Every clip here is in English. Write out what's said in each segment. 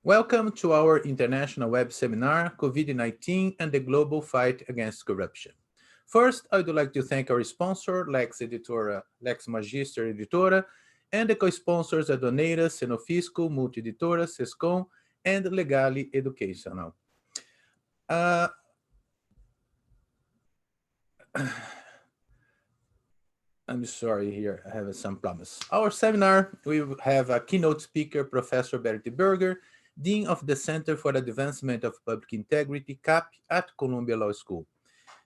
Welcome to our international web seminar, COVID-19 and the Global Fight Against Corruption. First, I would like to thank our sponsor, Lex Editora, Lex Magister Editora, and the co-sponsors Aduaneiras, Senofisco, Multieditora, Sescom, and Legale Educational. I'm sorry here, I have some problems. Our seminar, we have a keynote speaker, Professor Berit Berger, Dean of the Center for the Advancement of Public Integrity, CAPI, at Columbia Law School.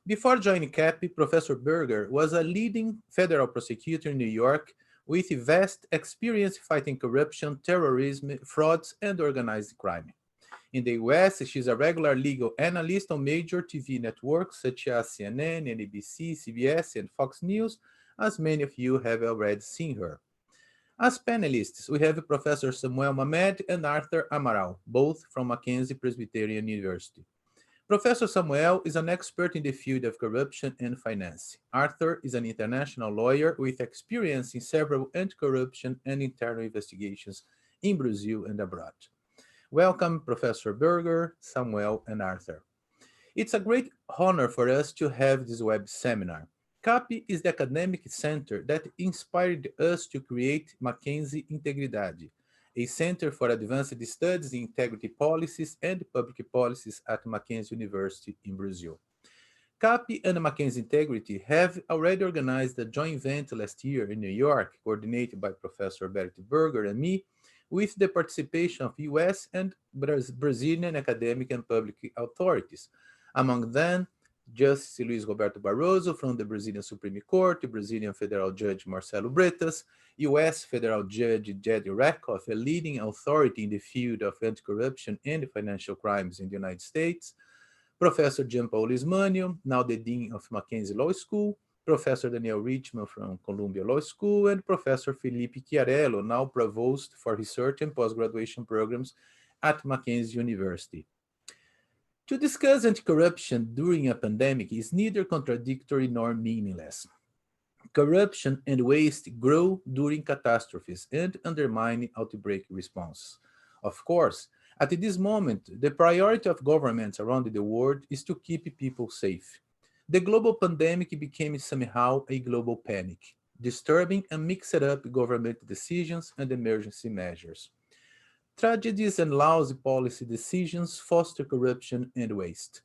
Before joining CAPI, Professor Berger was a leading federal prosecutor in New York with vast experience fighting corruption, terrorism, frauds, and organized crime. In the US, she's a regular legal analyst on major TV networks such as CNN, NBC, CBS, and Fox News, as many of you have already seen her. As panelists, we have Professor Samuel Mamede and Arthur Amaral, both from Mackenzie Presbyterian University. Professor Samuel is an expert in the field of corruption and finance. Arthur is an international lawyer with experience in several anti-corruption and internal investigations in Brazil and abroad. Welcome, Professor Berger, Samuel, and Arthur. It's a great honor for us to have this web seminar. CAPI is the academic center that inspired us to create Mackenzie Integridade, a center for advanced studies in integrity policies and public policies at Mackenzie University in Brazil. CAPI and Mackenzie Integrity have already organized a joint event last year in New York, coordinated by Professor Berit Berger and me, with the participation of US and Brazilian academic and public authorities, among them Justice Luiz Roberto Barroso from the Brazilian Supreme Court, Brazilian Federal Judge Marcelo Bretas, U.S. Federal Judge Jed Rakoff, a leading authority in the field of anti-corruption and financial crimes in the United States, Professor Gianpaolo Ismanio, now the Dean of Mackenzie Law School, Professor Daniel Richman from Columbia Law School, and Professor Felipe Chiarello, now Provost for Research and Postgraduation Programs at Mackenzie University. To discuss anti-corruption during a pandemic is neither contradictory nor meaningless. Corruption and waste grow during catastrophes and undermine outbreak response. Of course, at this moment, the priority of governments around the world is to keep people safe. The global pandemic became somehow a global panic, disturbing and mixed up government decisions and emergency measures. Tragedies and lousy policy decisions foster corruption and waste.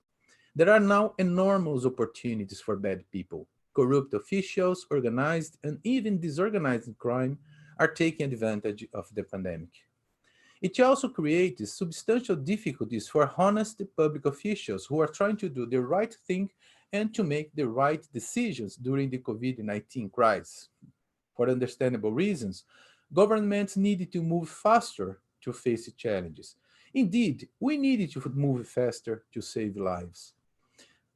There are now enormous opportunities for bad people. Corrupt officials, organized and even disorganized crime are taking advantage of the pandemic. It also creates substantial difficulties for honest public officials who are trying to do the right thing and to make the right decisions during the COVID-19 crisis. For understandable reasons, governments needed to move faster to face challenges. Indeed, we needed to move faster to save lives.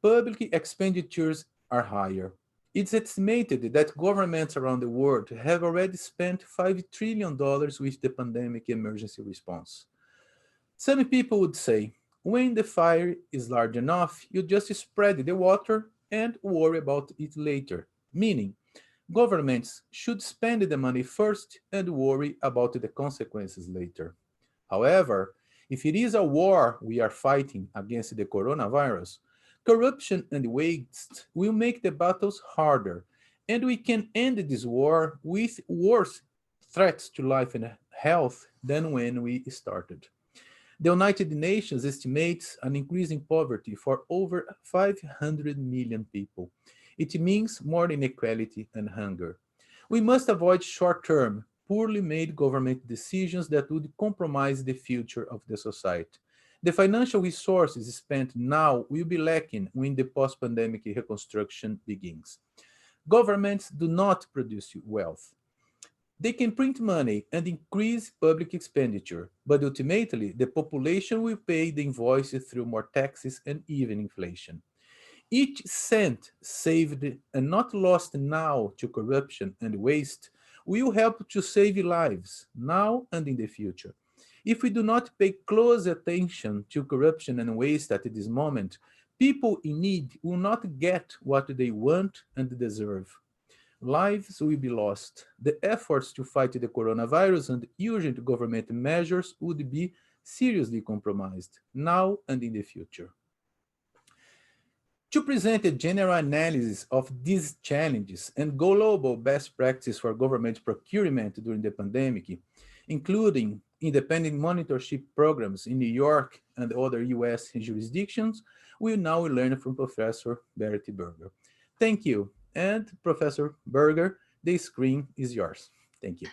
Public expenditures are higher. It's estimated that governments around the world have already spent $5 trillion with the pandemic emergency response. Some people would say, when the fire is large enough, you just spread the water and worry about it later, meaning governments should spend the money first and worry about the consequences later. However, if it is a war we are fighting against the coronavirus, corruption and waste will make the battles harder, and we can end this war with worse threats to life and health than when we started. The United Nations estimates an increase in poverty for over 500 million people. It means more inequality and hunger. We must avoid short-term, poorly made government decisions that would compromise the future of the society. The financial resources spent now will be lacking when the post-pandemic reconstruction begins. Governments do not produce wealth. They can print money and increase public expenditure, but ultimately the population will pay the invoices through more taxes and even inflation. Each cent saved and not lost now to corruption and waste will help to save lives now and in the future. If we do not pay close attention to corruption and waste at this moment, people in need will not get what they want and deserve. Lives will be lost. The efforts to fight the coronavirus and urgent government measures would be seriously compromised, now and in the future. To present a general analysis of these challenges and global best practice for government procurement during the pandemic, including independent monitorship programs in New York and other US jurisdictions, we will now learn from Professor Berit Berger. Thank you. And Professor Berger, the screen is yours. Thank you.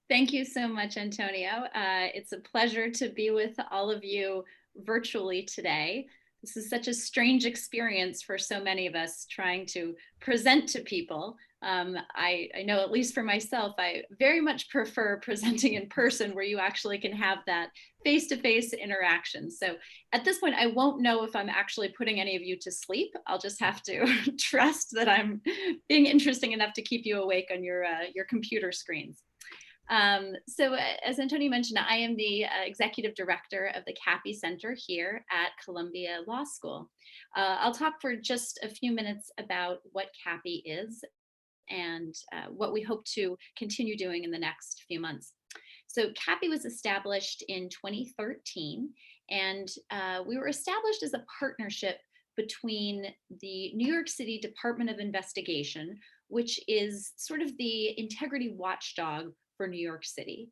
Thank you so much, Antonio. It's a pleasure to be with all of you virtually today. This is such a strange experience for so many of us trying to present to people. I know, at least for myself, I very much prefer presenting in person where you actually can have that face-to-face interaction. So at this point, I won't know if I'm actually putting any of you to sleep. I'll just have to trust that I'm being interesting enough to keep you awake on your computer screens. So as Antonio mentioned, I am the executive director of the CAPI Center here at Columbia Law School. I'll talk for just a few minutes about what CAPI is and what we hope to continue doing in the next few months. So CAPI was established in 2013, and we were established as a partnership between the New York City Department of Investigation, which is sort of the integrity watchdog for New York City,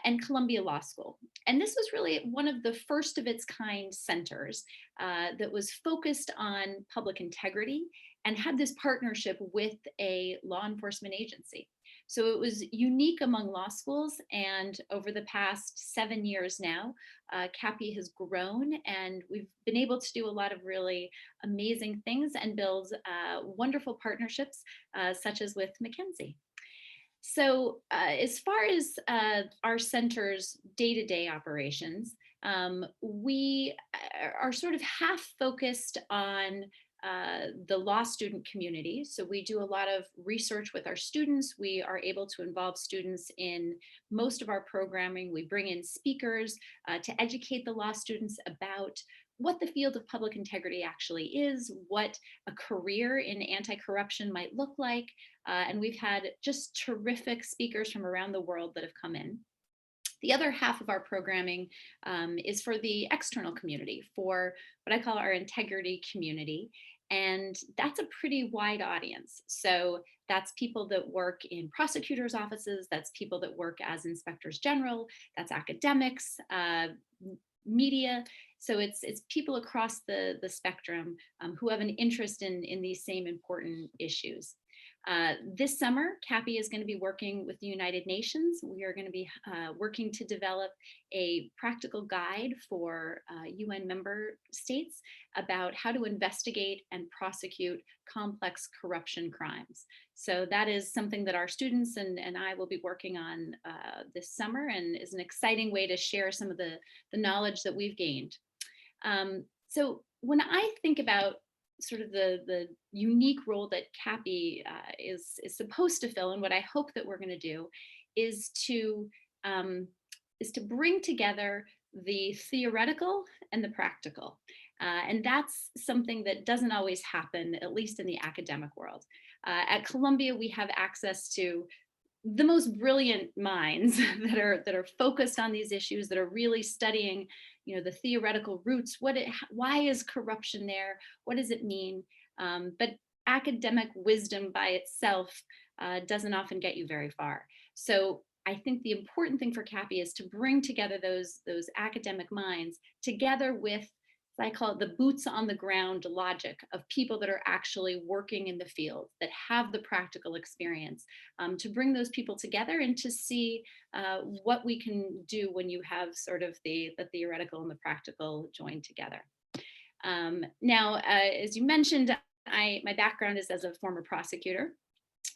and Columbia Law School. And this was really one of the first of its kind centers that was focused on public integrity and had this partnership with a law enforcement agency. So it was unique among law schools, and over the past 7 years now, CAPI has grown, and we've been able to do a lot of really amazing things and build wonderful partnerships, such as with Mackenzie. So as far as our center's day-to-day operations, we are sort of half focused on the law student community. So we do a lot of research with our students. We are able to involve students in most of our programming. We bring in speakers to educate the law students about what the field of public integrity actually is, what a career in anti-corruption might look like. And we've had just terrific speakers from around the world that have come in. The other half of our programming is for the external community, for what I call our integrity community. And that's a pretty wide audience. So that's people that work in prosecutors' offices, that's people that work as inspectors general, that's academics, media. So it's people across the spectrum who have an interest in these same important issues. This summer, CAPI is going to be working with the United Nations. We are going to be working to develop a practical guide for UN member states about how to investigate and prosecute complex corruption crimes. So that is something that our students and I will be working on this summer, and is an exciting way to share some of the knowledge that we've gained. So when I think about sort of the unique role that CAPI is supposed to fill, and what I hope that we're going to do is to bring together the theoretical and the practical. And that's something that doesn't always happen, at least in the academic world. At Columbia, we have access to the most brilliant minds that are focused on these issues, that are really studying, the theoretical roots. Why is corruption there? What does it mean? But academic wisdom by itself doesn't often get you very far. So I think the important thing for CAPI is to bring together those academic minds together with, I call it, the boots on the ground logic of people that are actually working in the field, that have the practical experience, to bring those people together and to see what we can do when you have sort of the theoretical and the practical joined together. Now, as you mentioned, my background is as a former prosecutor.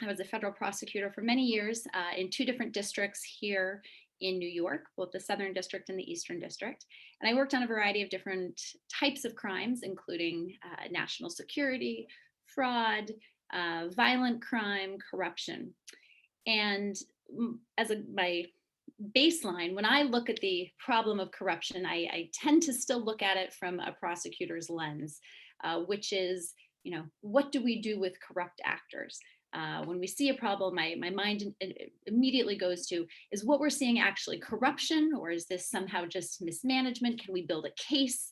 I was a federal prosecutor for many years in 2 different districts here in New York, both the Southern District and the Eastern District. And I worked on a variety of different types of crimes, including national security, fraud, violent crime, corruption. And as my baseline, when I look at the problem of corruption, I tend to still look at it from a prosecutor's lens, which is, what do we do with corrupt actors? When we see a problem, my mind immediately goes to, is what we're seeing actually corruption, or is this somehow just mismanagement? Can we build a case?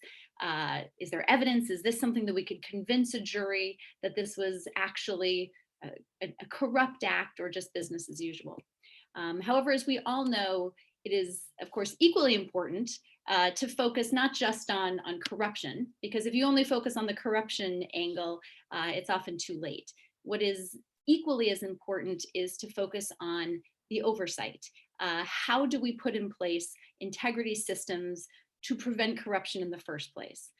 Is there evidence? Is this something that we could convince a jury that this was actually a corrupt act or just business as usual? However, as we all know, it is, of course, equally important to focus not just on corruption, because if you only focus on the corruption angle, it's often too late. What is equally as important is to focus on the oversight. How do we put in place integrity systems to prevent corruption in the first place?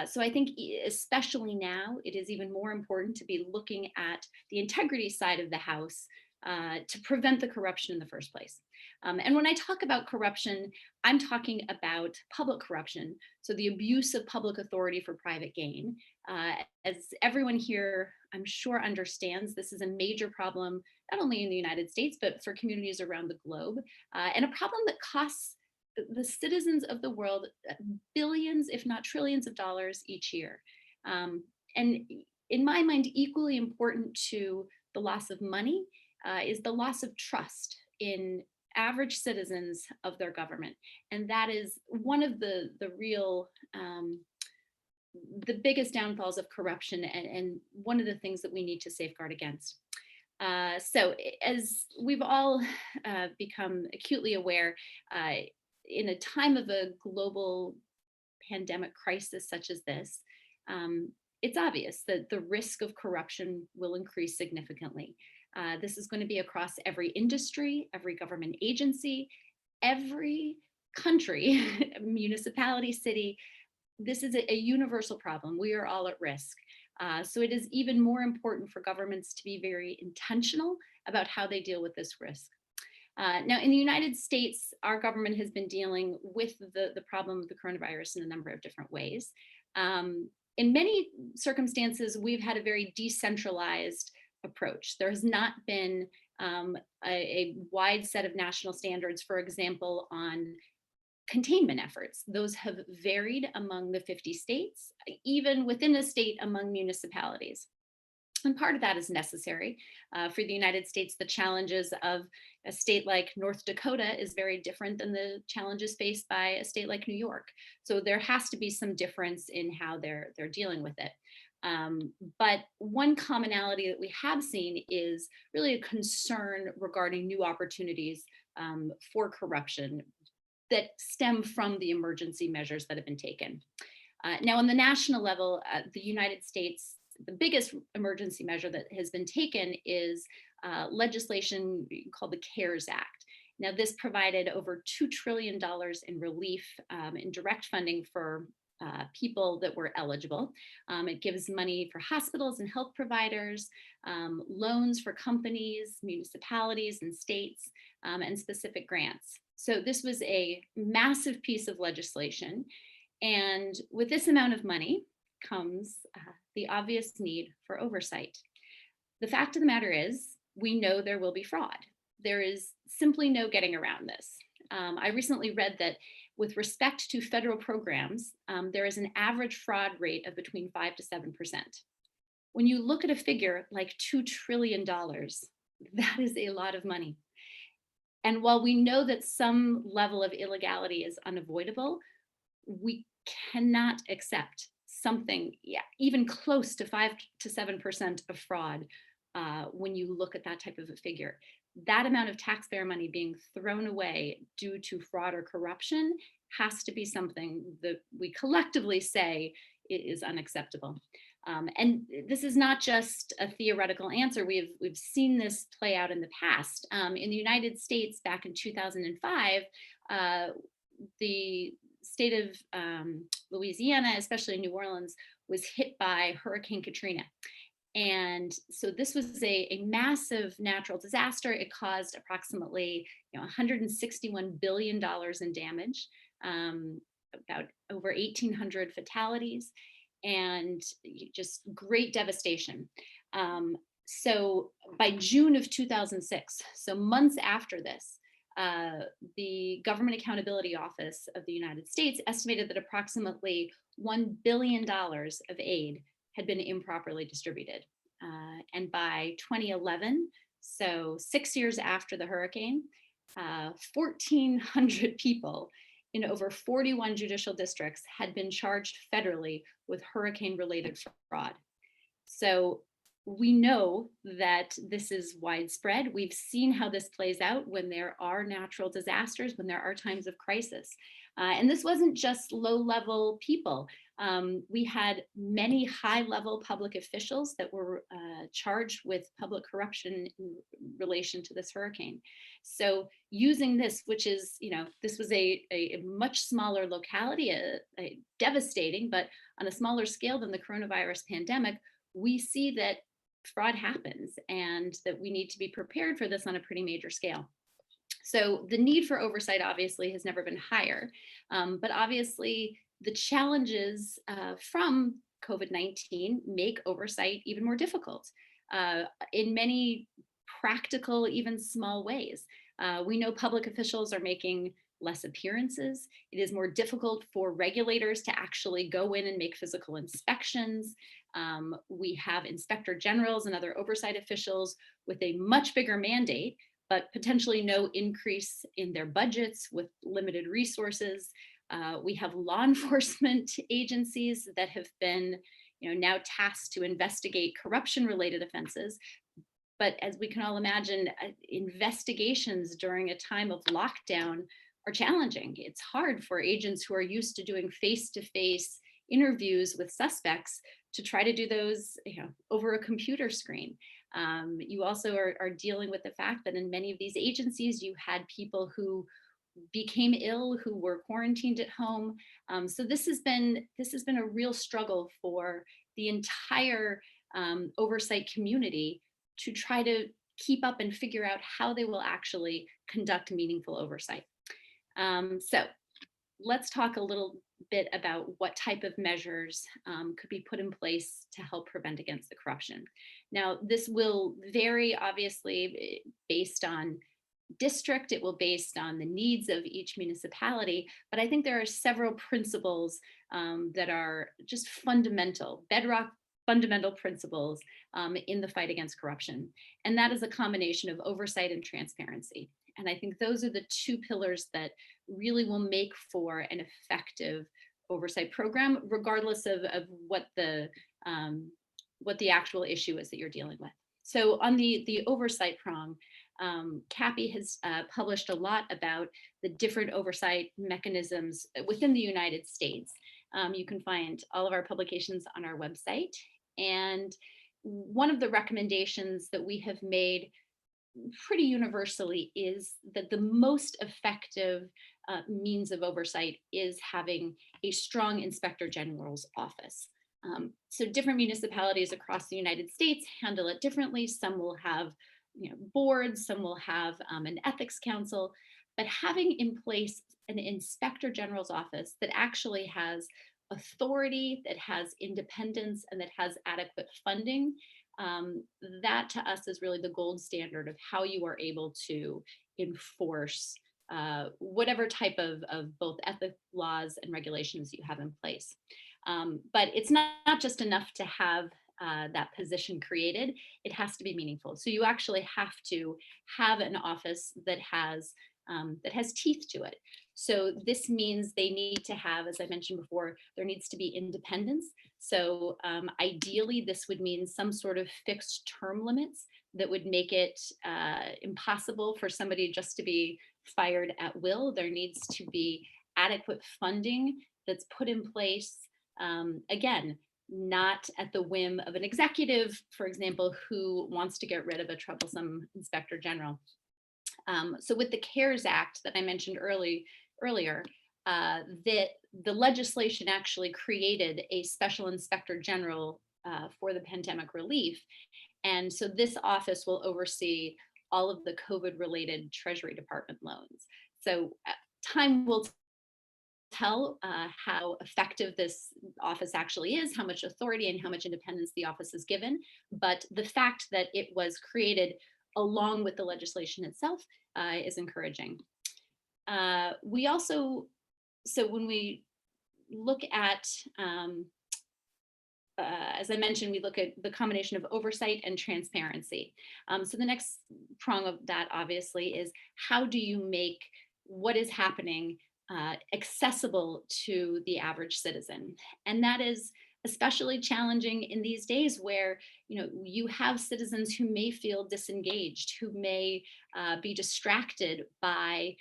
So I think especially now, it is even more important to be looking at the integrity side of the house to prevent the corruption in the first place. And when I talk about corruption, I'm talking about public corruption, so the abuse of public authority for private gain. As everyone here, I'm sure, understands, this is a major problem, not only in the United States, but for communities around the globe, and a problem that costs the citizens of the world billions, if not trillions of dollars each year. And in my mind, equally important to the loss of money is the loss of trust in average citizens of their government. And that is one of the real, the biggest downfalls of corruption, and one of the things that we need to safeguard against. So as we've all become acutely aware, in a time of a global pandemic crisis such as this, it's obvious that the risk of corruption will increase significantly. This is going to be across every industry, every government agency, every country, municipality, city. This is a universal problem. We are all at risk. So it is even more important for governments to be very intentional about how they deal with this risk. Now, in the United States, our government has been dealing with the problem of the coronavirus in a number of different ways. In many circumstances, we've had a very decentralized approach. There has not been a wide set of national standards, for example, on containment efforts. Those have varied among the 50 states, even within a state among municipalities. And part of that is necessary. For the United States, the challenges of a state like North Dakota is very different than the challenges faced by a state like New York. So there has to be some difference in how they're dealing with it. But one commonality that we have seen is really a concern regarding new opportunities for corruption that stem from the emergency measures that have been taken. Now, on the national level, the United States, the biggest emergency measure that has been taken is legislation called the CARES Act. Now, this provided over $2 trillion in relief in direct funding for people that were eligible. It gives money for hospitals and health providers, loans for companies, municipalities and states, and specific grants. So this was a massive piece of legislation. And with this amount of money comes the obvious need for oversight. The fact of the matter is, we know there will be fraud. There is simply no getting around this. I recently read that with respect to federal programs, there is an average fraud rate of between 5 to 7%. When you look at a figure like $2 trillion, that is a lot of money. And while we know that some level of illegality is unavoidable, we cannot accept something, even close to 5 to 7% of fraud when you look at that type of a figure. That amount of taxpayer money being thrown away due to fraud or corruption has to be something that we collectively say is unacceptable. And this is not just a theoretical answer. We've seen this play out in the past. In the United States, back in 2005, the state of Louisiana, especially New Orleans, was hit by Hurricane Katrina. And so this was a massive natural disaster. It caused approximately $161 billion in damage, about over 1,800 fatalities, and just great devastation. So by June of 2006, so months after this, the Government Accountability Office of the United States estimated that approximately $1 billion of aid had been improperly distributed. And by 2011, so 6 years after the hurricane, 1,400 people in over 41 judicial districts had been charged federally with hurricane-related fraud. So we know that this is widespread. We've seen how this plays out when there are natural disasters, when there are times of crisis. And this wasn't just low-level people. We had many high-level public officials that were charged with public corruption in relation to this hurricane. So using this, which is, this was a much smaller locality, devastating, but on a smaller scale than the coronavirus pandemic, we see that fraud happens and that we need to be prepared for this on a pretty major scale. So the need for oversight obviously has never been higher, but obviously the challenges from COVID-19 make oversight even more difficult in many practical, even small ways. We know public officials are making less appearances. It is more difficult for regulators to actually go in and make physical inspections. We have inspector generals and other oversight officials with a much bigger mandate, but potentially no increase in their budgets with limited resources. We have law enforcement agencies that have been now tasked to investigate corruption-related offenses. But as we can all imagine, investigations during a time of lockdown are challenging. It's hard for agents who are used to doing face-to-face interviews with suspects to try to do those over a computer screen. You also are dealing with the fact that in many of these agencies, you had people who became ill, who were quarantined at home. So this has been a real struggle for the entire oversight community to try to keep up and figure out how they will actually conduct meaningful oversight. So let's talk a little bit about what type of measures could be put in place to help prevent against the corruption. Now, this will vary obviously based on district, it will based on the needs of each municipality, but I think there are several principles that are just fundamental, bedrock fundamental principles in the fight against corruption. And that is a combination of oversight and transparency. And I think those are the two pillars that really will make for an effective oversight program, regardless of what the actual issue is that you're dealing with. So on the oversight prong, CAPI has published a lot about the different oversight mechanisms within the United States. You can find all of our publications on our website. And one of the recommendations that we have made pretty universally is that the most effective means of oversight is having a strong inspector general's office. So different municipalities across the United States handle it differently. Some will have boards, some will have an ethics council, but having in place an inspector general's office that actually has authority, that has independence, and that has adequate funding, that to us is really the gold standard of how you are able to enforce whatever type of both ethics laws and regulations you have in place. But it's not just enough to have that position created, it has to be meaningful. So you actually have to have an office that has teeth to it. So this means they need to have, as I mentioned before, there needs to be independence. So ideally, this would mean some sort of fixed term limits that would make it impossible for somebody just to be fired at will. There needs to be adequate funding that's put in place, again, not at the whim of an executive, for example, who wants to get rid of a troublesome inspector general. So with the CARES Act that I mentioned earlier, the legislation actually created a special inspector general for the pandemic relief. And so this office will oversee all of the COVID-related Treasury Department loans. So time will tell how effective this office actually is, how much authority and how much independence the office is given. But the fact that it was created along with the legislation itself is encouraging. We also, so when we look at as I mentioned, we look at the combination of oversight and transparency. So the next prong of that, obviously, is how do you make what is happening accessible to the average citizen? And that is especially challenging in these days where you have citizens who may feel disengaged, who may be distracted by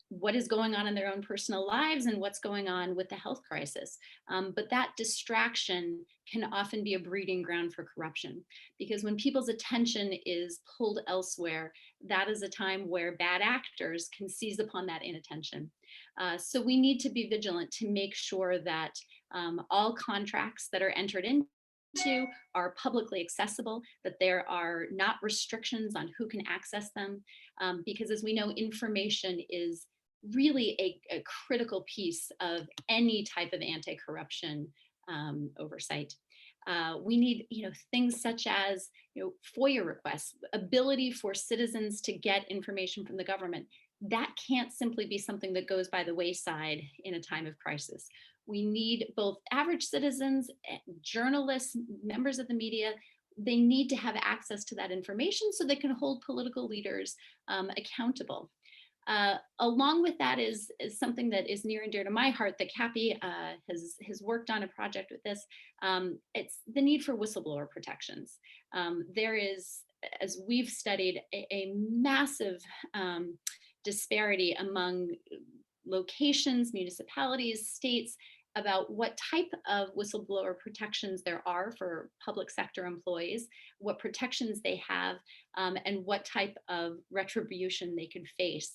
what is going on in their own personal lives and what's going on with the health crisis. But that distraction can often be a breeding ground for corruption, because when people's attention is pulled elsewhere, that is a time where bad actors can seize upon that inattention. So we need to be vigilant to make sure that all contracts that are entered into are publicly accessible, that there are not restrictions on who can access them, because as we know, information is really a critical piece of any type of anti-corruption oversight. We need, things such as, FOIA requests, ability for citizens to get information from the government. That can't simply be something that goes by the wayside in a time of crisis. We need both average citizens, journalists, members of the media. They need to have access to that information so they can hold political leaders accountable. Along with that is something that is near and dear to my heart that CAPI has worked on a project with this. It's the need for whistleblower protections. There is, as we've studied, a massive disparity among locations, municipalities, states, about what type of whistleblower protections there are for public sector employees, what protections they have, and what type of retribution they could face.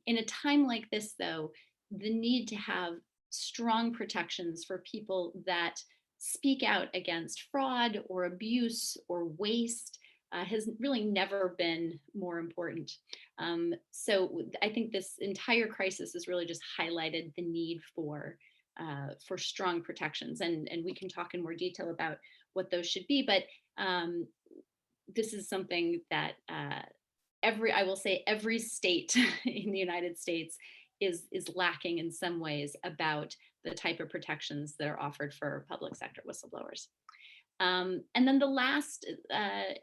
In a time like this, though, the need to have strong protections for people that speak out against fraud or abuse or waste has really never been more important. So I think this entire crisis has really just highlighted the need for strong protections, and we can talk in more detail about what those should be. But this is something that I will say every state in the United States is lacking in some ways about the type of protections that are offered for public sector whistleblowers. And then the last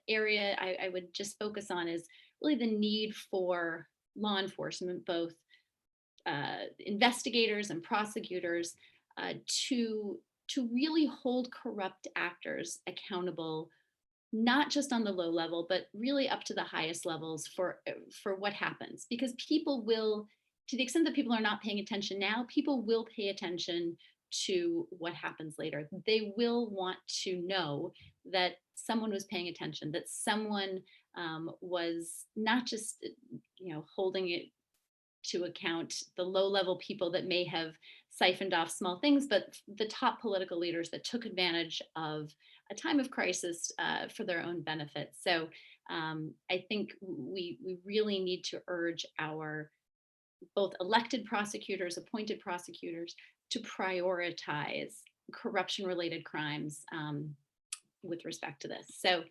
area I would just focus on is really the need for law enforcement, both investigators and prosecutors, to really hold corrupt actors accountable, not just on the low level, but really up to the highest levels for what happens. Because people will, to the extent that people are not paying attention now, people will pay attention to what happens later. They will want to know that someone was paying attention, that someone was not just holding it to account the low-level people that may have siphoned off small things, but the top political leaders that took advantage of a time of crisis for their own benefit. So I think we really need to urge our both elected prosecutors, appointed prosecutors, to prioritize corruption-related crimes with respect to this. So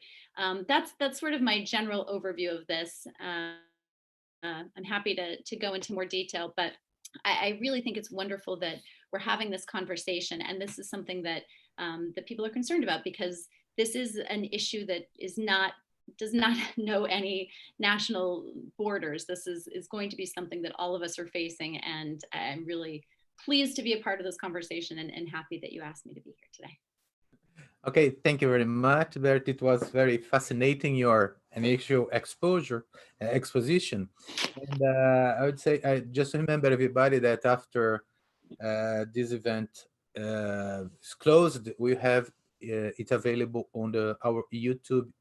that's sort of my general overview of this. I'm happy to go into more detail, but I really think it's wonderful that we're having this conversation, and this is something that that people are concerned about, because this is an issue that does not know any national borders. This is going to be something that all of us are facing, and I'm really pleased to be a part of this conversation and happy that you asked me to be here today. Okay, thank you very much, Berit. It was very fascinating, your initial exposition. And I would say, I just remember everybody that after this event is closed, we have it available on our YouTube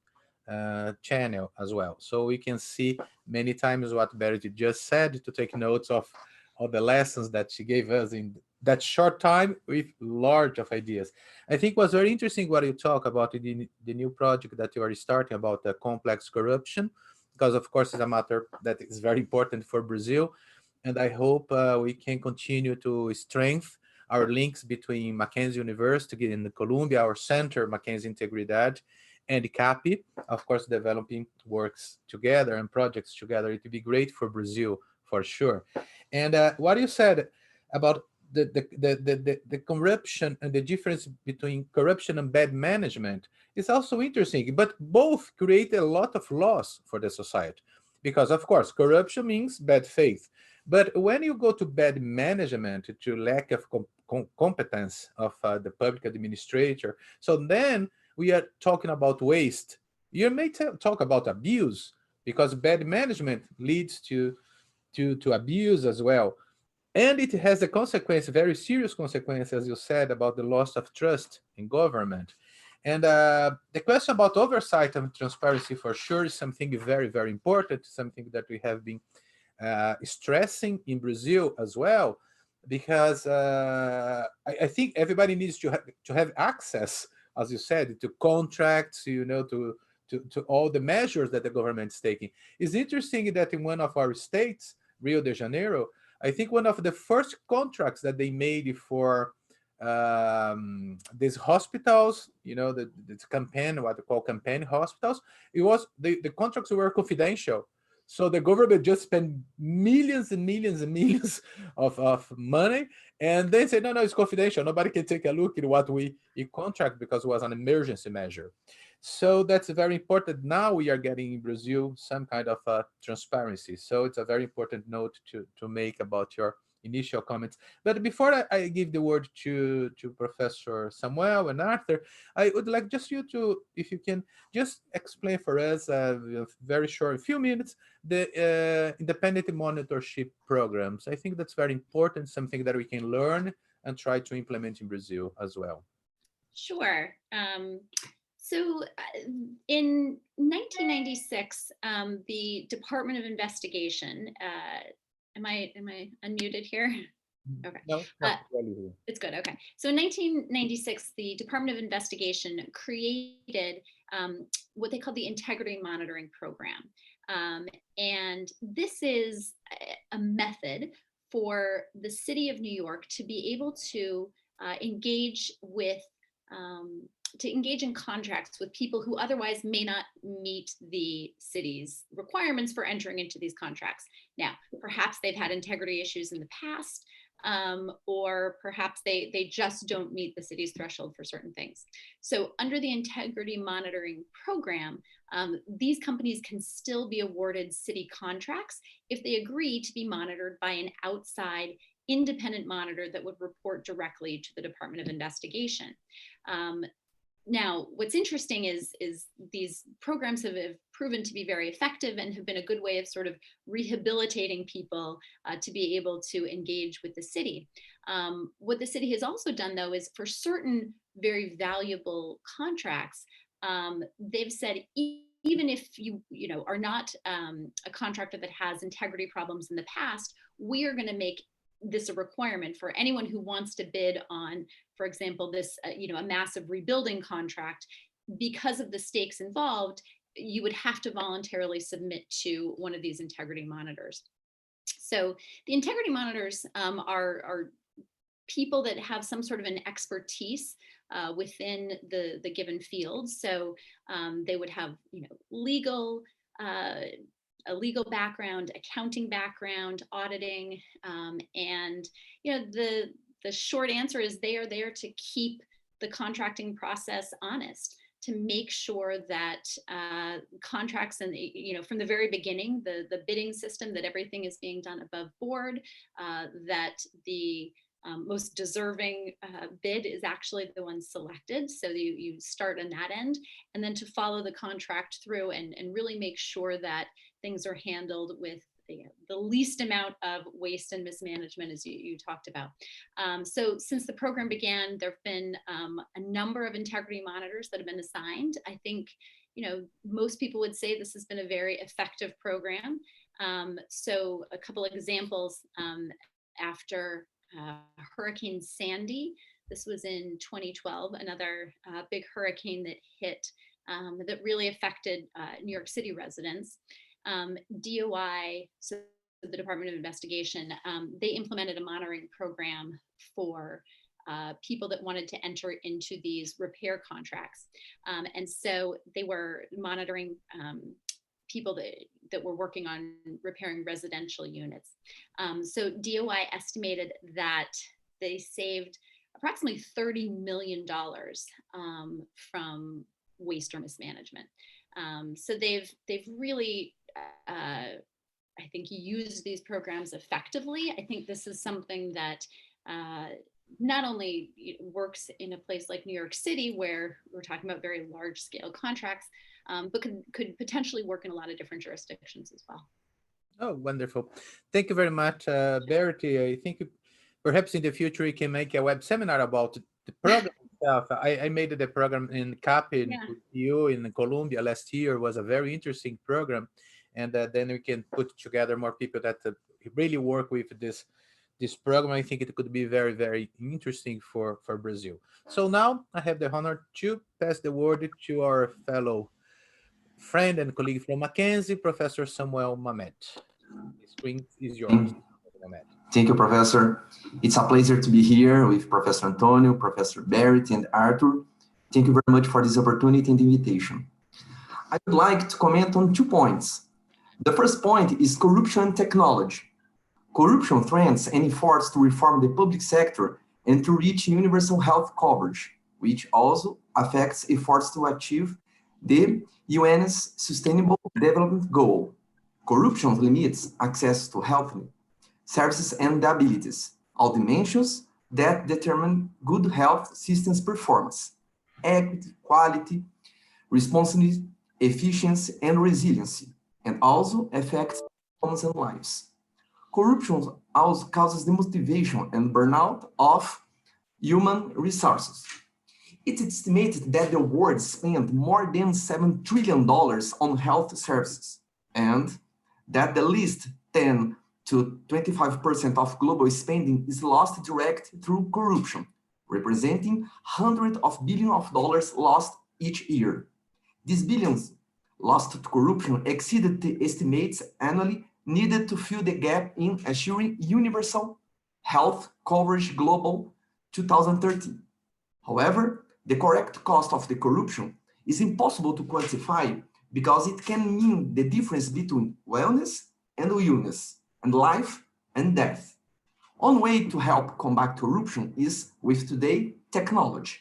channel as well. So we can see many times what Berit just said, to take notes of all the lessons that she gave us in that short time with large of ideas. I think it was very interesting what you talk about the new project that you are starting about the complex corruption, because of course it's a matter that is very important for Brazil. And I hope we can continue to strengthen our links between Mackenzie University in Columbia, our center, Mackenzie Integridade, and CAPI, of course, developing works together and projects together. It would be great for Brazil, for sure. And what you said about the corruption and the difference between corruption and bad management is also interesting, but both create a lot of loss for the society. Because of course, corruption means bad faith. But when you go to bad management, to lack of competence of the public administrator, so then we are talking about waste. You may talk about abuse, because bad management leads to abuse as well. And it has a consequence, very serious consequence, as you said, about the loss of trust in government. And the question about oversight and transparency for sure is something very, very important, something that we have been stressing in Brazil as well, because I think everybody needs to have access, as you said, to contracts, to all the measures that the government is taking. It's interesting that in one of our states, Rio de Janeiro, I think one of the first contracts that they made for these hospitals, this campaign, what they call campaign hospitals, it was the contracts were confidential. So the government just spent millions and millions and millions of money, and then say, no, it's confidential. Nobody can take a look at what we contract, because it was an emergency measure. So that's very important. Now we are getting in Brazil some kind of transparency. So it's a very important note to make about your initial comments. But before I give the word to Professor Samuel and Arthur, I would like just you to, if you can, just explain for us, very short, a few minutes, the independent monitorship programs. I think that's very important, something that we can learn and try to implement in Brazil as well. Sure. So in 1996, the Department of Investigation, am I unmuted here? Okay. No, it's good. Okay. So in 1996, the Department of Investigation created what they call the Integrity Monitoring Program. And this is a method for the city of New York to be able to engage in contracts with people who otherwise may not meet the city's requirements for entering into these contracts. Now, perhaps they've had integrity issues in the past, or perhaps they just don't meet the city's threshold for certain things. So under the Integrity Monitoring Program, these companies can still be awarded city contracts if they agree to be monitored by an outside independent monitor that would report directly to the Department of Investigation. Now, what's interesting is these programs have proven to be very effective and have been a good way of sort of rehabilitating people to be able to engage with the city. What the city has also done, though, is for certain very valuable contracts, they've said, even if you are not a contractor that has integrity problems in the past, we are going to make this a requirement for anyone who wants to bid on, for example, this, a massive rebuilding contract. Because of the stakes involved, you would have to voluntarily submit to one of these integrity monitors. So the integrity monitors are people that have some sort of an expertise within the given field. So they would have, a legal background, accounting background, auditing, and the short answer is they are there to keep the contracting process honest, to make sure that contracts and from the very beginning, the bidding system, that everything is being done above board, that the most deserving bid is actually the one selected. So you start on that end, and then to follow the contract through and really make sure that things are handled with the least amount of waste and mismanagement, as you talked about. So since the program began, there have been a number of integrity monitors that have been assigned. I think most people would say this has been a very effective program. So a couple of examples, after Hurricane Sandy, this was in 2012, another big hurricane that hit, that really affected New York City residents. DOI, so the Department of Investigation, they implemented a monitoring program for people that wanted to enter into these repair contracts. And so they were monitoring people that were working on repairing residential units. So DOI estimated that they saved approximately $30 million from waste or mismanagement. So they've really, I think, used these programs effectively. I think this is something that not only works in a place like New York City, where we're talking about very large scale contracts, but could potentially work in a lot of different jurisdictions as well. Oh, wonderful. Thank you very much, Berit. I think perhaps in the future we can make a web seminar about the program itself. I made the program in CAPI Yeah. with you in Colombia last year. It was a very interesting program. And then we can put together more people that really work with this program. I think it could be very, very interesting for Brazil. So now I have the honor to pass the word to our fellow friend and colleague from Mackenzie, Professor Samuel Mamede. The screen is yours, Mamede. Thank you, Professor. It's a pleasure to be here with Professor Antonio, Professor Berit, and Arthur. Thank you very much for this opportunity and invitation. I would like to comment on 2 points. The first point is corruption and technology. Corruption threatens any efforts to reform the public sector and to reach universal health coverage, which also affects efforts to achieve the UN's Sustainable Development Goal. Corruption limits access to health services and abilities, all dimensions that determine good health systems performance, equity, quality, responsiveness, efficiency, and resiliency, and also affects homes and lives. Corruption also causes demotivation and burnout of human resources. It's estimated that the world spent more than $7 trillion on health services, and that the least 10 to 25% of global spending is lost direct through corruption, representing hundreds of billions of dollars lost each year. These billions lost to corruption exceeded the estimates annually needed to fill the gap in assuring universal health coverage global 2030. However, the correct cost of the corruption is impossible to quantify because it can mean the difference between wellness and illness, and life and death. One way to help combat corruption is with today technology.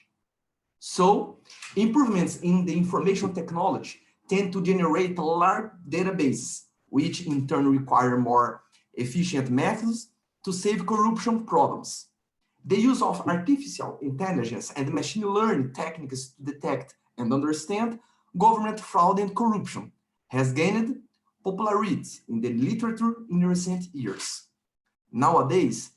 So, improvements in the information technology tend to generate large databases, which in turn require more efficient methods to save corruption problems. The use of artificial intelligence and machine learning techniques to detect and understand government fraud and corruption has gained popularity in the literature in recent years. Nowadays,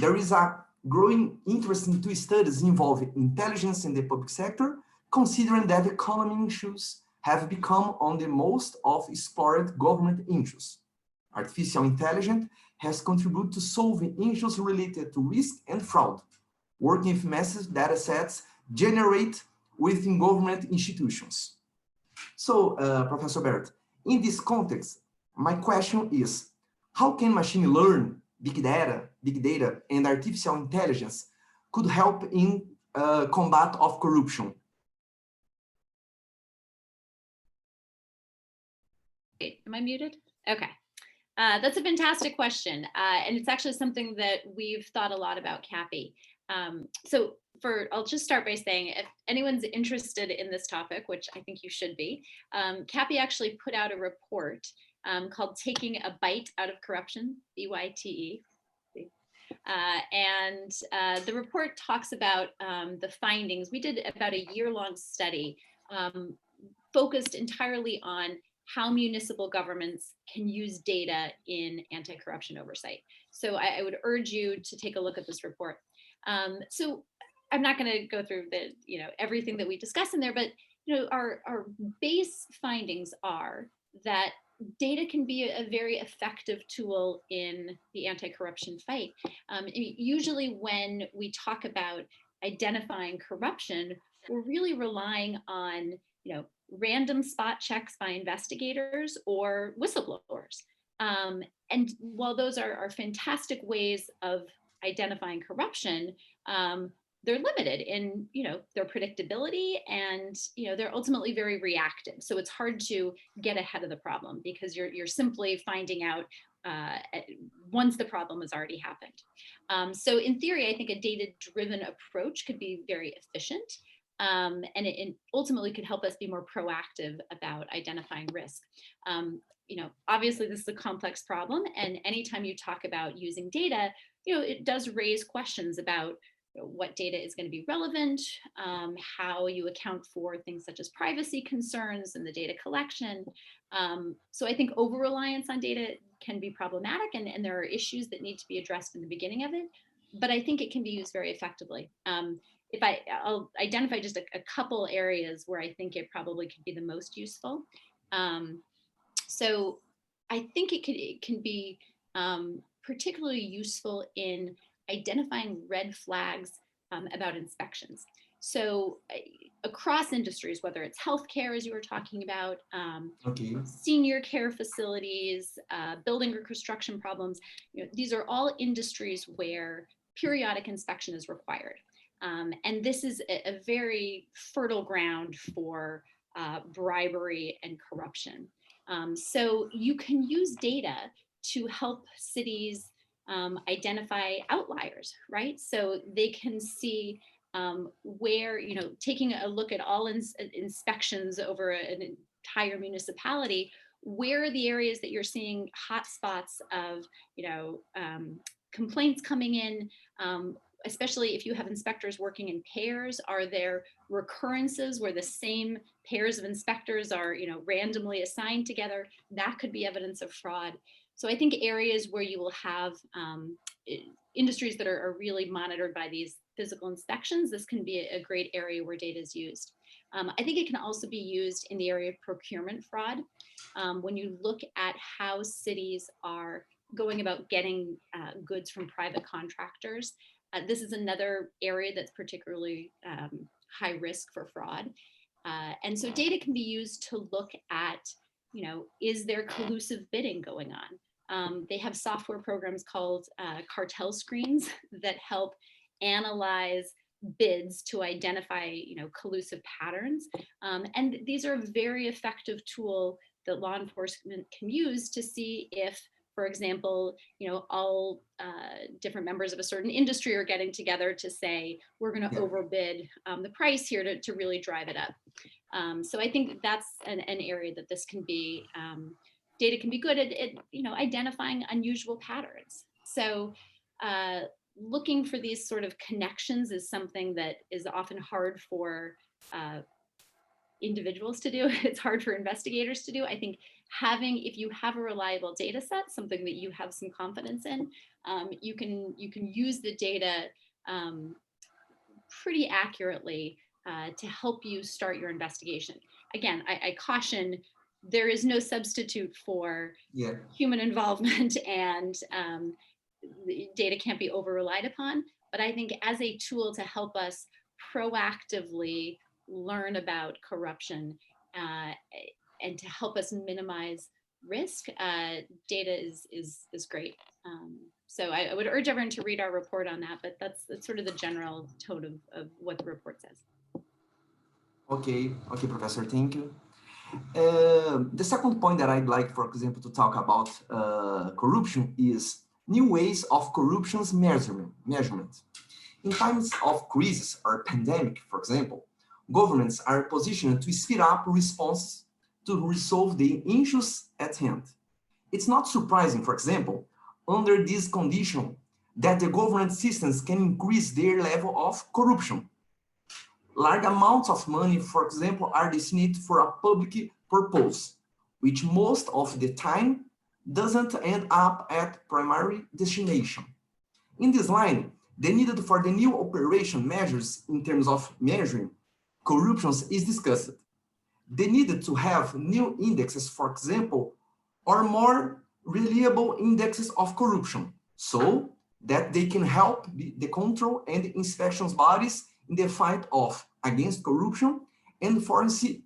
there is a growing interest in two studies involving intelligence in the public sector, considering that economy issues have become on the most of explored government issues. Artificial intelligence has contributed to solving issues related to risk and fraud, working with massive data sets generated within government institutions. So, Professor Berit, in this context, my question is, how can machine learning, big data, and artificial intelligence could help in combat of corruption? Am I muted? Okay. That's a fantastic question. And it's actually something that we've thought a lot about CAPI. I'll just start by saying, if anyone's interested in this topic, which I think you should be, CAPI actually put out a report called Taking a Bite Out of Corruption, BYTE. The report talks about the findings. We did about a year-long study focused entirely on how municipal governments can use data in anti-corruption oversight. So I would urge you to take a look at this report. So I'm not going to go through everything that we discuss in there, but our base findings are that data can be a very effective tool in the anti-corruption fight. Usually when we talk about identifying corruption, we're really relying on random spot checks by investigators or whistleblowers. And while those are fantastic ways of identifying corruption, they're limited in their predictability, and they're ultimately very reactive. So it's hard to get ahead of the problem because you're simply finding out once the problem has already happened. So in theory, I think a data-driven approach could be very efficient, and it ultimately could help us be more proactive about identifying risk. Obviously this is a complex problem, and anytime you talk about using data, it does raise questions about what data is going to be relevant, how you account for things such as privacy concerns and the data collection. So I think over-reliance on data can be problematic, and there are issues that need to be addressed in the beginning of it, but I think it can be used very effectively. I'll identify just a couple areas where I think it probably could be the most useful. So I think it can be particularly useful in identifying red flags about inspections. So across industries, whether it's healthcare, as you were talking about, senior care facilities, building or construction problems, these are all industries where periodic inspection is required. And this is a very fertile ground for bribery and corruption. So you can use data to help cities identify outliers, right? So they can see where, taking a look at all inspections over an entire municipality, where are the areas that you're seeing hotspots of, complaints coming in, especially if you have inspectors working in pairs. Are there recurrences where the same pairs of inspectors are, randomly assigned together? That could be evidence of fraud. So I think areas where you will have industries that are really monitored by these physical inspections, this can be a great area where data is used. I think it can also be used in the area of procurement fraud. When you look at how cities are going about getting goods from private contractors, this is another area that's particularly high risk for fraud. And so data can be used to look at, is there collusive bidding going on? They have software programs called cartel screens that help analyze bids to identify, collusive patterns. And these are a very effective tool that law enforcement can use to see if, for example, all different members of a certain industry are getting together to say, we're going to overbid the price here to really drive it up. So I think that's an area that this can be, data can be good at identifying unusual patterns. So looking for these sort of connections is something that is often hard for individuals to do. It's hard for investigators to do. I think if you have a reliable data set, something that you have some confidence in, you can use the data pretty accurately to help you start your investigation. Again, I caution, there is no substitute for human involvement, and the data can't be over relied upon. But I think as a tool to help us proactively learn about corruption and to help us minimize risk, data is great. So I would urge everyone to read our report on that, but that's sort of the general tone of what the report says. Okay, Professor, thank you. The second point that I'd like, for example, to talk about corruption is new ways of corruption's measurement. In times of crisis or pandemic, for example, governments are positioned to speed up responses to resolve the issues at hand. It's not surprising, for example, under this condition, that the government systems can increase their level of corruption. Large amounts of money, for example, are destined for a public purpose, which most of the time doesn't end up at primary destination. In this line, the need for the new operation measures in terms of measuring corruption is discussed. The need to have new indexes, for example, or more reliable indexes of corruption, so that they can help the control and inspections bodies in the fight against corruption and foresee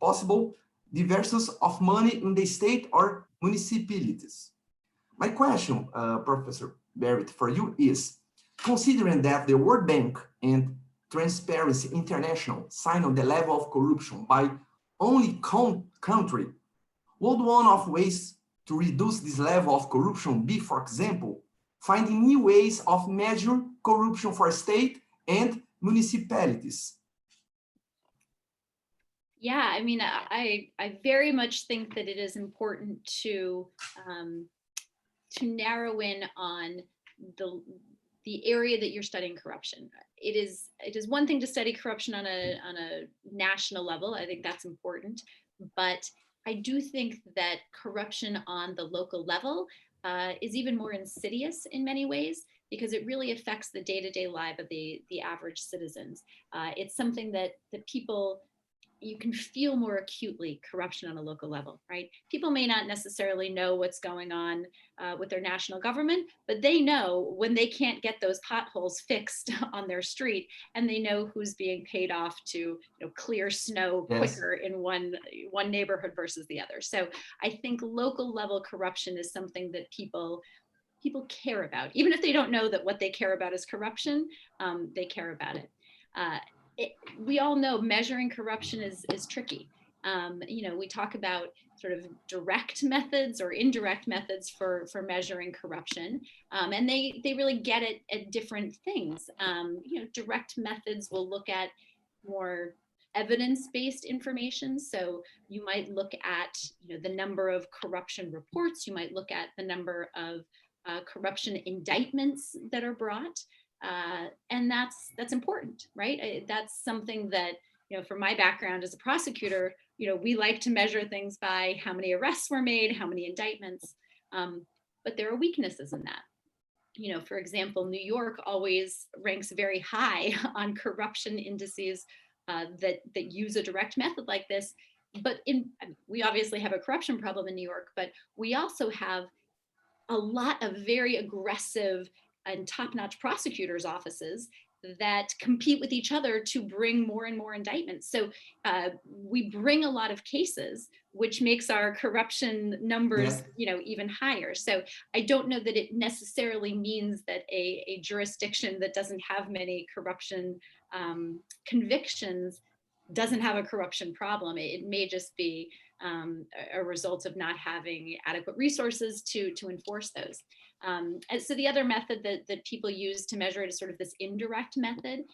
possible diversions of money in the state or municipalities. My question, Professor Berit, for you is, considering that the World Bank and Transparency International sign on the level of corruption by only country, would one of ways to reduce this level of corruption be, for example, finding new ways of measure corruption for state and municipalities? Yeah, I mean, I very much think that it is important to narrow in on the area that you're studying corruption. It is one thing to study corruption on a national level. I think that's important, but I do think that corruption on the local level is even more insidious in many ways, because it really affects the day-to-day life of the average citizens. It's something that people, you can feel more acutely corruption on a local level, right? People may not necessarily know what's going on with their national government, but they know when they can't get those potholes fixed on their street, and they know who's being paid off to clear snow quicker in one neighborhood versus the other. So I think local level corruption is something that people care about, even if they don't know that what they care about is corruption. They care about it. We all know measuring corruption is tricky. We talk about sort of direct methods or indirect methods for measuring corruption, and they really get it at different things. Direct methods will look at more evidence-based information. So you might look at the number of corruption reports. You might look at the number of corruption indictments that are brought. And that's important, right? That's something that, from my background as a prosecutor, we like to measure things by how many arrests were made, how many indictments, but there are weaknesses in that. For example, New York always ranks very high on corruption indices that use a direct method like this. But we obviously have a corruption problem in New York, but we also have a lot of very aggressive and top-notch prosecutors' offices that compete with each other to bring more and more indictments. So we bring a lot of cases, which makes our corruption numbers, even higher. So I don't know that it necessarily means that a jurisdiction that doesn't have many corruption convictions doesn't have a corruption problem. It may just be a result of not having adequate resources to enforce those. And so the other method that people use to measure it is sort of this indirect method.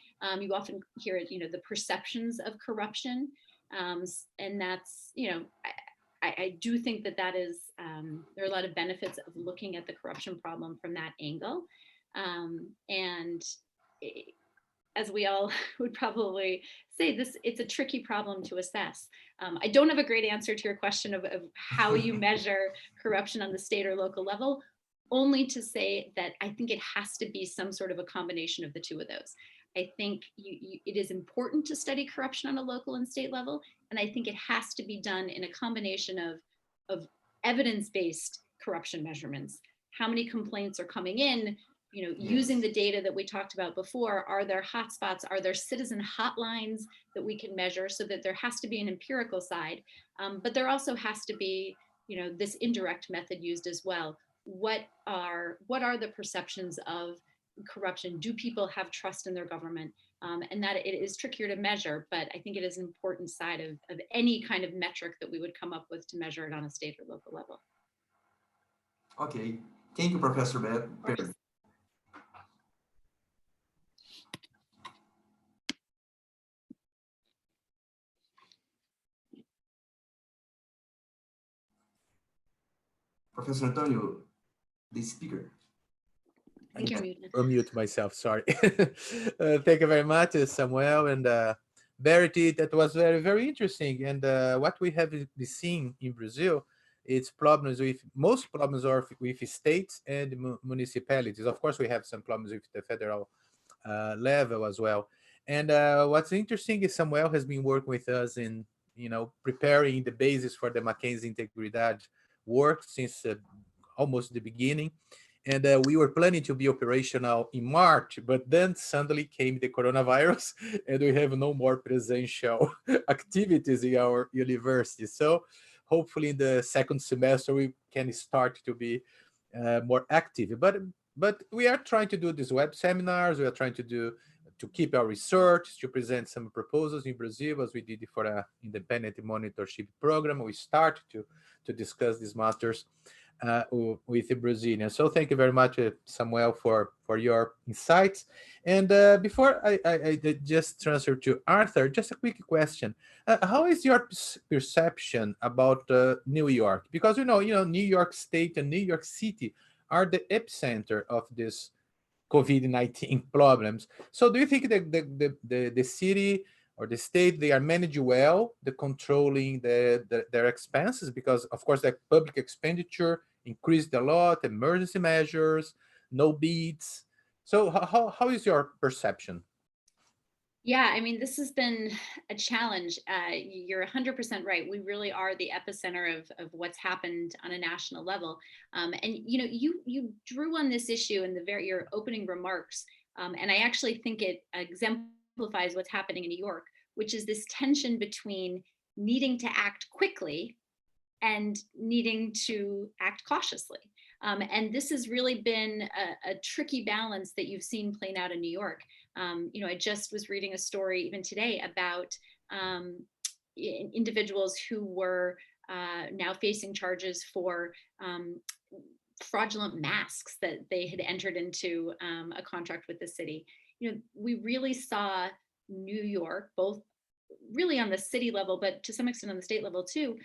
You often hear it, the perceptions of corruption. And that's, I do think that is, there are a lot of benefits of looking at the corruption problem from that angle. As we all would probably say, it's a tricky problem to assess. I don't have a great answer to your question of how you measure corruption on the state or local level, only to say that I think it has to be some sort of a combination of the two of those. I think it is important to study corruption on a local and state level, and I think it has to be done in a combination of evidence-based corruption measurements. How many complaints are coming in? Using the data that we talked about before, are there hotspots? Are there citizen hotlines that we can measure? So that there has to be an empirical side, but there also has to be, this indirect method used as well. What are the perceptions of corruption? Do people have trust in their government? And that it is trickier to measure, but I think it is an important side of any kind of metric that we would come up with to measure it on a state or local level. Okay, thank you, Professor Berit. Professor Antonio, the speaker. I think you're muted. Unmute myself, sorry. Thank you very much, Samuel and Berit. That was very, very interesting. And what we have been seeing in Brazil, most problems are with states and municipalities. Of course, we have some problems with the federal level as well. And what's interesting is Samuel has been working with us in, preparing the basis for the Mackenzie Integridade work since almost the beginning. And we were planning to be operational in March, but then suddenly came the coronavirus and we have no more presential activities in our university. So hopefully in the second semester, we can start to be more active. But we are trying to do these web seminars. We are trying to keep our research, to present some proposals in Brazil, as we did for an independent monitorship program. We start to discuss these matters. with the Brazilians. So thank you very much, Samuel, for your insights. And before I just transfer to Arthur, just a quick question. How is your perception about New York? Because New York State and New York City are the epicenter of this COVID-19 problems. So do you think that the city or the state, they are managed well, the controlling their expenses? Because of course the public expenditure increased a lot, emergency measures, no beats. So how is your perception? Yeah, I mean, this has been a challenge. You're 100% right. We really are the epicenter of what's happened on a national level. And you drew on this issue in your opening remarks, and I actually think it exemplifies what's happening in New York, which is this tension between needing to act quickly and needing to act cautiously. And this has really been a tricky balance that you've seen playing out in New York. I just was reading a story even today about individuals who were now facing charges for fraudulent masks that they had entered into a contract with the city. We really saw New York, both really on the city level, but to some extent on the state level too,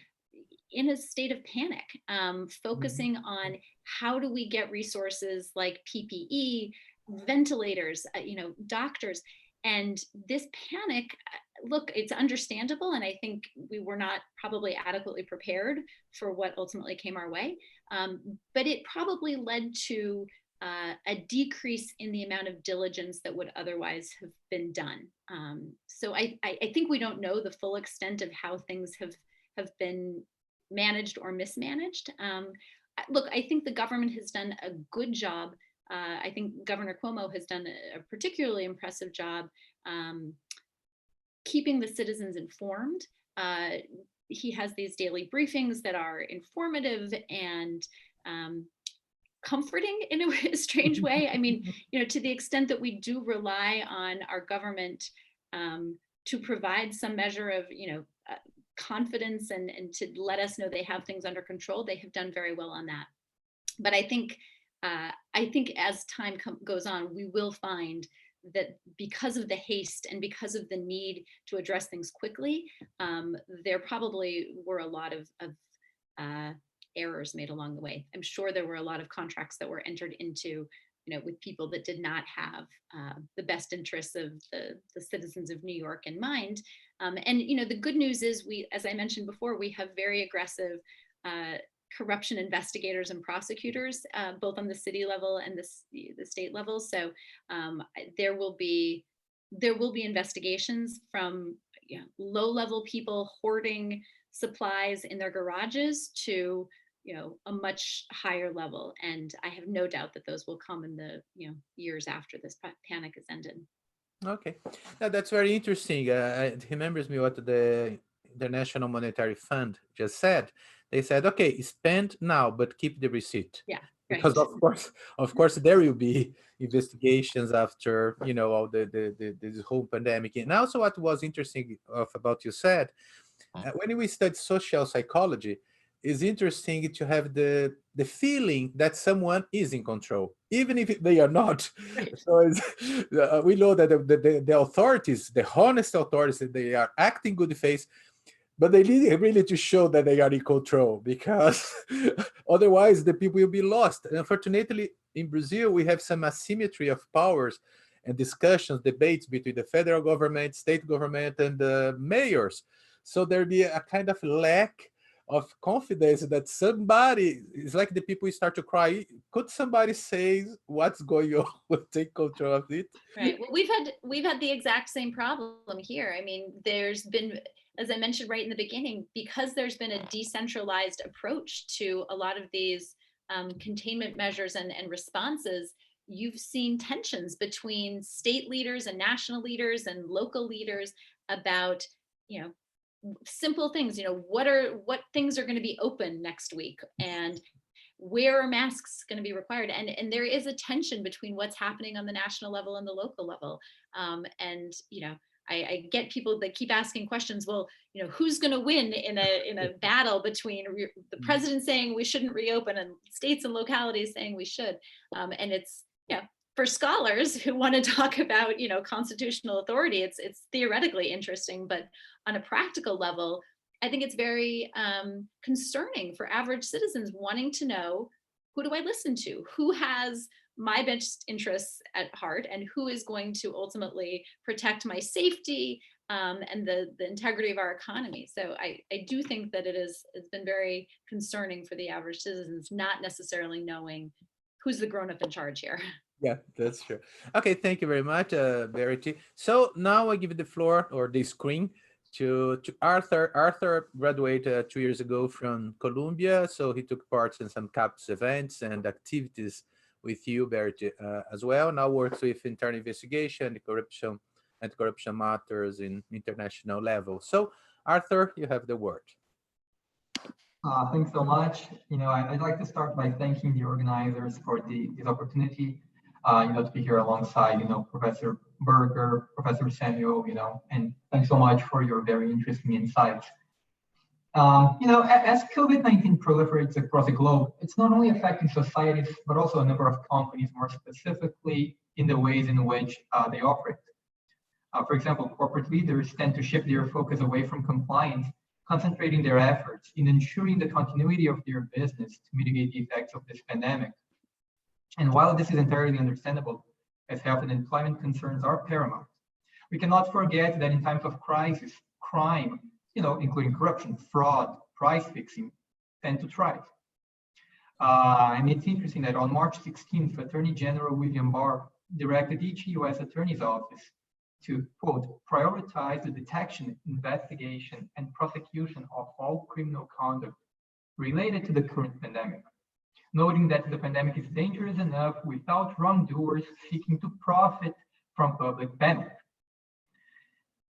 in a state of panic, focusing on how do we get resources like PPE, ventilators, doctors. And this panic, look, it's understandable. And I think we were not probably adequately prepared for what ultimately came our way. But it probably led to a decrease in the amount of diligence that would otherwise have been done. So I think we don't know the full extent of how things have been managed or mismanaged. Look, I think the government has done a good job. I think Governor Cuomo has done a particularly impressive job keeping the citizens informed. He has these daily briefings that are informative and comforting in a strange way. I mean, to the extent that we do rely on our government to provide some measure of, confidence and to let us know they have things under control, they have done very well on that. But I think as time goes on, we will find that because of the haste and because of the need to address things quickly, there probably were a lot of errors made along the way. I'm sure there were a lot of contracts that were entered into, with people that did not have the best interests of the citizens of New York in mind. And the good news is as I mentioned before, we have very aggressive corruption investigators and prosecutors, both on the city level and the state level. So there will be investigations from low-level people hoarding supplies in their garages to a much higher level. And I have no doubt that those will come in the years after this panic has ended. Okay, that's very interesting. It remembers me what the International Monetary Fund just said. They said, okay, spend now, but keep the receipt. Yeah, right. Because of course, there will be investigations after all this whole pandemic. And also, what was interesting about you said, when we study social psychology, it's interesting to have the feeling that someone is in control, even if they are not. So we know that the authorities, the honest authorities, they are acting good faith, but they need really to show that they are in control, because otherwise the people will be lost. And unfortunately, in Brazil, we have some asymmetry of powers and discussions, debates between the federal government, state government, and the mayors. So there'll be a kind of lack of confidence that somebody, it's like the people start to cry. Could somebody say what's going on, take control of it? Right. Well, we've had the exact same problem here. I mean, there's been, as I mentioned right in the beginning, because there's been a decentralized approach to a lot of these containment measures and responses, you've seen tensions between state leaders and national leaders and local leaders about, simple things, what things are going to be open next week, and where are masks going to be required, and there is a tension between what's happening on the national level and the local level. And I get people that keep asking questions. Well, you know, who's going to win in a battle between the president saying we shouldn't reopen and states and localities saying we should? And it's, you know, for scholars who want to talk about, you know, constitutional authority, it's theoretically interesting, but on a practical level, I think it's very concerning for average citizens wanting to know, who do I listen to? Who has my best interests at heart, and who is going to ultimately protect my safety and the integrity of our economy? So I do think that it's been very concerning for the average citizens, not necessarily knowing who's the grown-up in charge here. Yeah, that's true. Okay, thank you very much, Berit. So now I give the floor or the screen to Arthur. Arthur graduated 2 years ago from Columbia, so he took part in some CAPS events and activities with you, Berit, as well. Now works with internal investigation, and corruption matters in international level. So, Arthur, you have the word. Thanks so much. You know, I'd like to start by thanking the organizers for this opportunity. You know, to be here alongside, you know, Professor Berger, Professor Samuel, you know, and thanks so much for your very interesting insights. You know, as COVID-19 proliferates across the globe, it's not only affecting societies, but also a number of companies, more specifically in the ways in which they operate. For example, corporate leaders tend to shift their focus away from compliance, concentrating their efforts in ensuring the continuity of their business to mitigate the effects of this pandemic. And while this is entirely understandable, as health and employment concerns are paramount, we cannot forget that in times of crisis, crime, you know, including corruption, fraud, price fixing, tend to thrive. And it's interesting that on March 16th, Attorney General William Barr directed each U.S. Attorney's Office to, quote, prioritize the detection, investigation, and prosecution of all criminal conduct related to the current pandemic, noting that the pandemic is dangerous enough without wrongdoers seeking to profit from public benefit.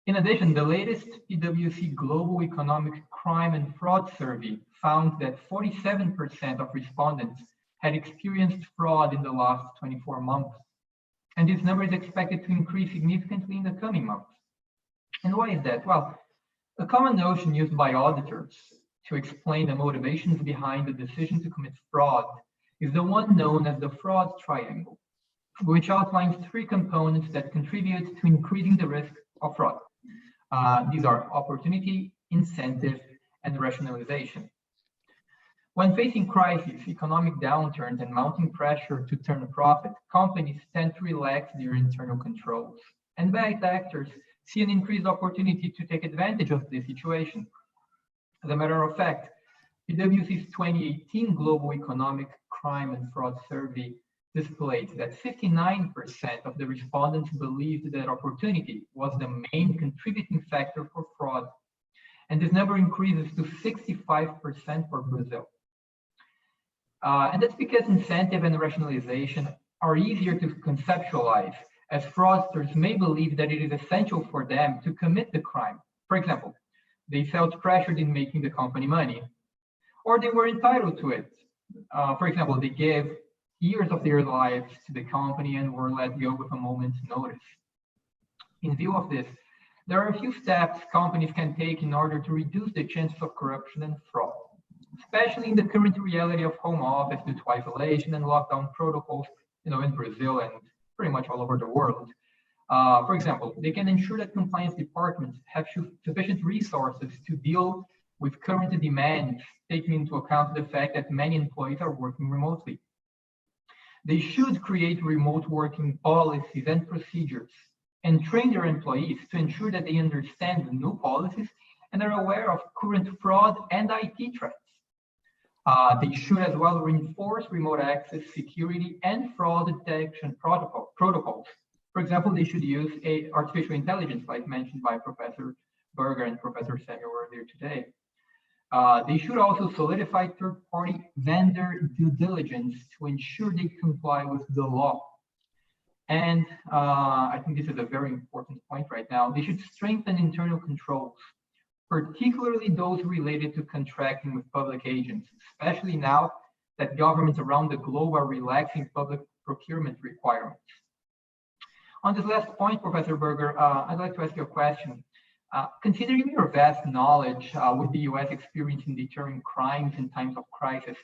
In addition, the latest PwC Global Economic Crime and Fraud Survey found that 47% of respondents had experienced fraud in the last 24 months. And this number is expected to increase significantly in the coming months. And why is that? Well, a common notion used by auditors to explain the motivations behind the decision to commit fraud is the one known as the fraud triangle, which outlines three components that contribute to increasing the risk of fraud. These are opportunity, incentive, and rationalization. When facing crises, economic downturns, and mounting pressure to turn a profit, companies tend to relax their internal controls, and bad actors see an increased opportunity to take advantage of this situation. As a matter of fact, PwC's 2018 Global Economic Crime and Fraud Survey displayed that 59% of the respondents believed that opportunity was the main contributing factor for fraud. And this number increases to 65% for Brazil. And that's because incentive and rationalization are easier to conceptualize, as fraudsters may believe that it is essential for them to commit the crime. For example, they felt pressured in making the company money, or they were entitled to it. For example, they gave years of their lives to the company and were let go with a moment's notice. In view of this, there are a few steps companies can take in order to reduce the chances of corruption and fraud, especially in the current reality of home office due to isolation and lockdown protocols, you know, in Brazil and pretty much all over the world. For example, they can ensure that compliance departments have sufficient resources to deal with current demands, taking into account the fact that many employees are working remotely. They should create remote working policies and procedures and train their employees to ensure that they understand the new policies and are aware of current fraud and IT threats. They should as well reinforce remote access security and fraud detection protocols. For example, they should use artificial intelligence, like mentioned by Professor Berger and Professor Samuel earlier today. They should also solidify third-party vendor due diligence to ensure they comply with the law. And I think this is a very important point right now. They should strengthen internal controls, particularly those related to contracting with public agents, especially now that governments around the globe are relaxing public procurement requirements. On this last point, Professor Berger, I'd like to ask you a question. Considering your vast knowledge with the U.S. experience in deterring crimes in times of crisis,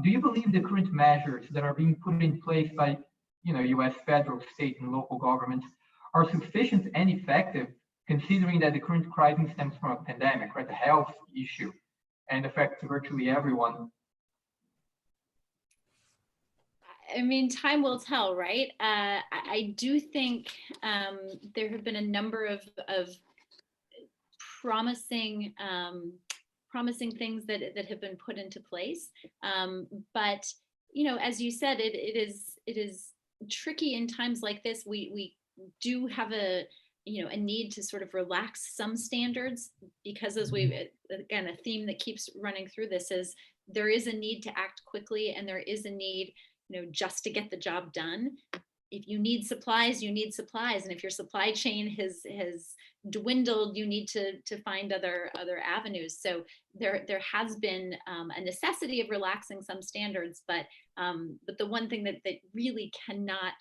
do you believe the current measures that are being put in place by, U.S. federal, state, and local governments are sufficient and effective, considering that the current crisis stems from a pandemic, right, a health issue, and affects virtually everyone? I mean, time will tell, right? I do think there have been a number of promising things that have been put into place, but as you said, it is tricky in times like this. We do have a need to sort of relax some standards, because as we've, again, a theme that keeps running through this is there is a need to act quickly, and there is a need just to get the job done. If you need supplies, you need supplies, and if your supply chain has dwindled, you need to find other avenues. So there has been a necessity of relaxing some standards, but the one thing that really cannot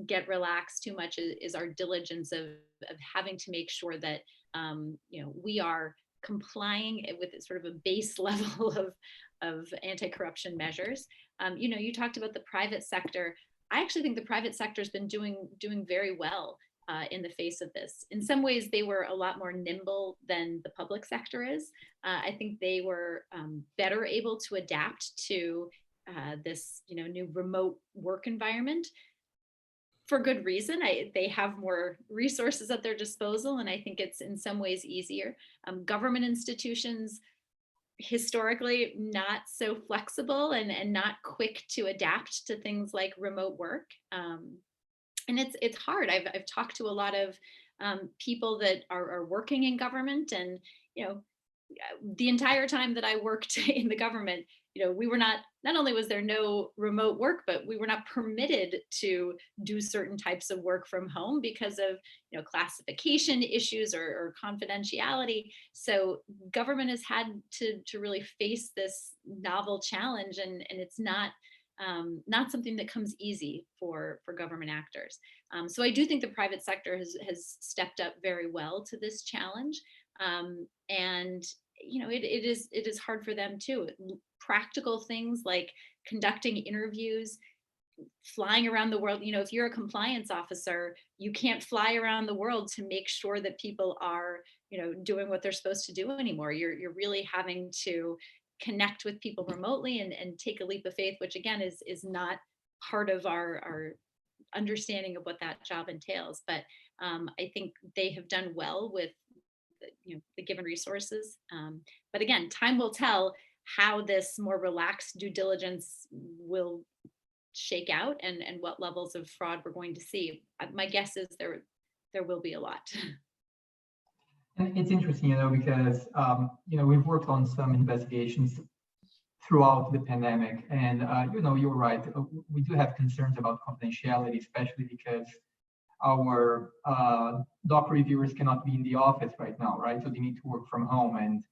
get relaxed too much is our diligence of having to make sure that we are complying with sort of a base level of anti-corruption measures. You talked about the private sector. I actually think the private sector has been doing very well in the face of this. In some ways, they were a lot more nimble than the public sector is. I think they were better able to adapt to this new remote work environment. For good reason. They have more resources at their disposal, and I think it's in some ways easier. Government institutions, historically not so flexible and not quick to adapt to things like remote work. And it's hard. I've talked to a lot of people that are working in government, and the entire time that I worked in the government, we were not only was there no remote work, but we were not permitted to do certain types of work from home because of classification issues or confidentiality. So government has had to really face this novel challenge, and it's not something that comes easy for government actors. So I do think the private sector has stepped up very well to this challenge. And it is hard for them too. Practical things like conducting interviews, flying around the world. If you're a compliance officer, you can't fly around the world to make sure that people are doing what they're supposed to do anymore. You're really having to connect with people remotely and take a leap of faith, which again is not part of our understanding of what that job entails. But I think they have done well with the given resources. But again, time will tell how this more relaxed due diligence will shake out and what levels of fraud we're going to see. My guess is there will be a lot. And it's interesting, because we've worked on some investigations throughout the pandemic, and you're right. We do have concerns about confidentiality, especially because our doc reviewers cannot be in the office right now, right? So they need to work from home, and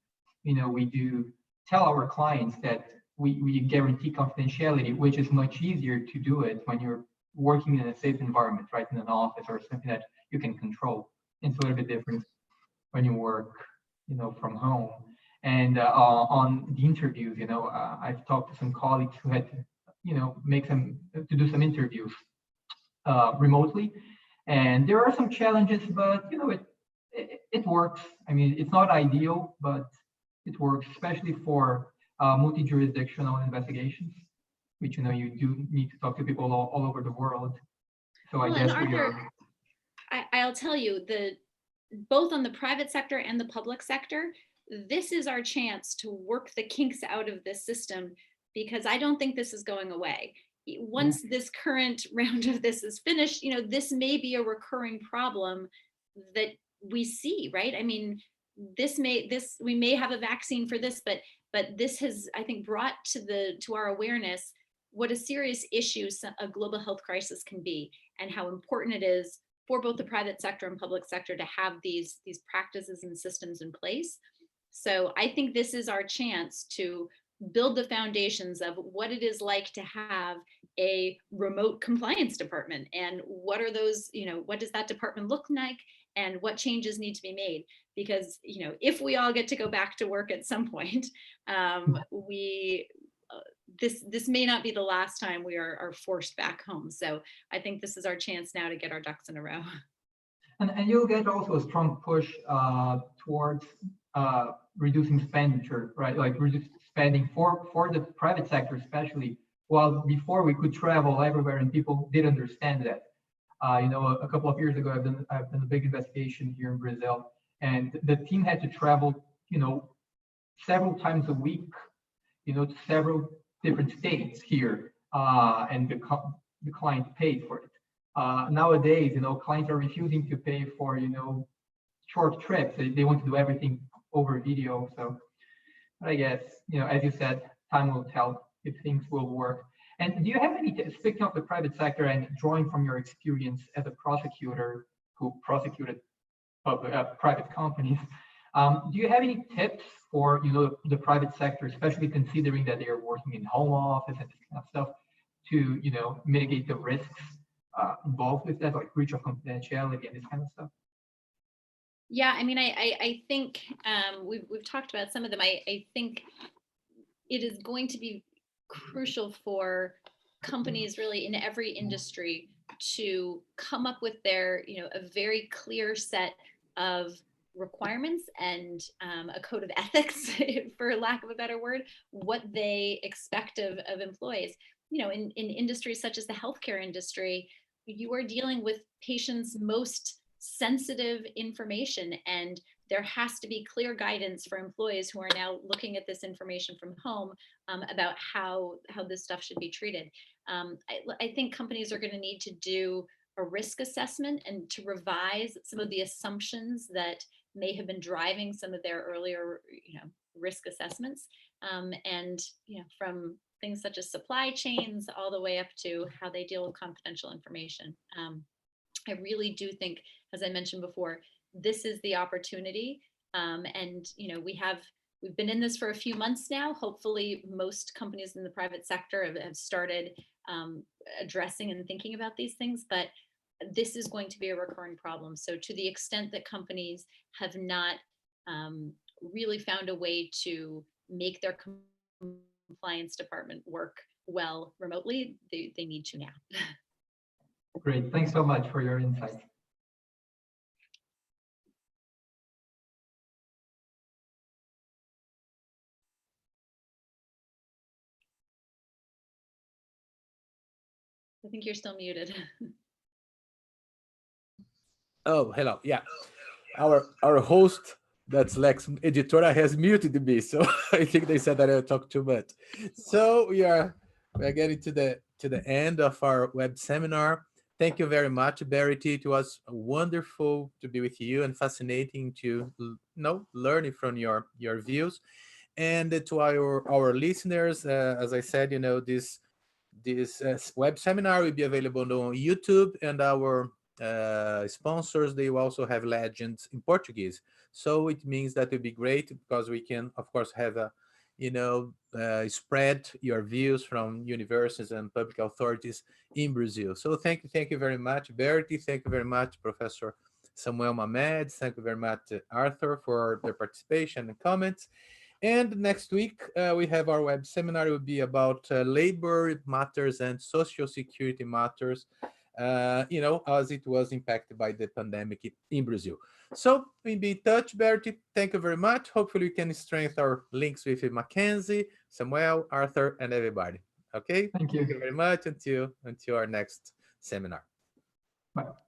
we do tell our clients that we guarantee confidentiality, which is much easier to do it when you're working in a safe environment, right, in an office or something that you can control. It's a little bit different when you work, from home. And on the interviews, I've talked to some colleagues who had to do some interviews remotely, and there are some challenges, but it works. I mean, it's not ideal, but it works, especially for multi-jurisdictional investigations, which you do need to talk to people all over the world. So I guess I'll tell you, both on the private sector and the public sector, this is our chance to work the kinks out of this system, because I don't think this is going away. Once this current round of this is finished, this may be a recurring problem that we see, right? I mean, we may have a vaccine for this, but this has, I think, brought to our awareness what a serious issue a global health crisis can be, and how important it is for both the private sector and public sector to have these practices and systems in place. So I think this is our chance to build the foundations of what it is like to have a remote compliance department, and what are those, what does that department look like, and what changes need to be made? Because, if we all get to go back to work at some point, this may not be the last time we are forced back home. So I think this is our chance now to get our ducks in a row. And you'll get also a strong push towards reducing expenditure, right? Like reduce spending for the private sector, especially. Well, before we could travel everywhere and people did understand that. A couple of years ago, I've done a big investigation here in Brazil, and the team had to travel, several times a week, to several different states here, and the client paid for it. Nowadays, clients are refusing to pay for, short trips. They want to do everything over video. So I guess, as you said, time will tell if things will work. And do you have any, speaking of the private sector and drawing from your experience as a prosecutor who prosecuted private companies, do you have any tips for, the private sector, especially considering that they are working in home office and this kind of stuff, to, mitigate the risks involved with that, like breach of confidentiality and this kind of stuff? Yeah, I mean, I think we've talked about some of them. I think it is going to be crucial for companies really in every industry to come up with their, a very clear set of requirements and a code of ethics, for lack of a better word, what they expect of employees. In industries such as the healthcare industry, you are dealing with patients' most sensitive information, and there has to be clear guidance for employees who are now looking at this information from home about how this stuff should be treated. I think companies are going to need to do a risk assessment and to revise some of the assumptions that may have been driving some of their earlier, risk assessments, and from things such as supply chains all the way up to how they deal with confidential information. I really do think, as I mentioned before, this is the opportunity. And, we've been in this for a few months now. Hopefully most companies in the private sector have started addressing and thinking about these things, but this is going to be a recurring problem. So to the extent that companies have not really found a way to make their compliance department work well remotely, they need to now. Great, thanks so much for your insight. I think you're still muted. Oh, hello. Yeah, our host, that's Lex Editora, has muted me, so I think they said that I talk too much. So we're getting to the end of our web seminar. Thank you very much, Berit. It was wonderful to be with you and fascinating to learning from your views. And to our listeners, as I said, this web seminar will be available on YouTube, and our sponsors, they will also have legends in Portuguese. So it means that will be great because we can, of course, have a spread your views from universities and public authorities in Brazil. So thank you very much, Berit. Thank you very much, Professor Samuel Mamede. Thank you very much, Arthur, for their participation and comments. And next week, we have our web seminar. It will be about labor matters and social security matters, as it was impacted by the pandemic in Brazil. So we'll be in touch, Berit. Thank you very much. Hopefully we can strengthen our links with Mackenzie, Samuel, Arthur, and everybody. Okay? Thank you. Thank you very much until our next seminar. Bye.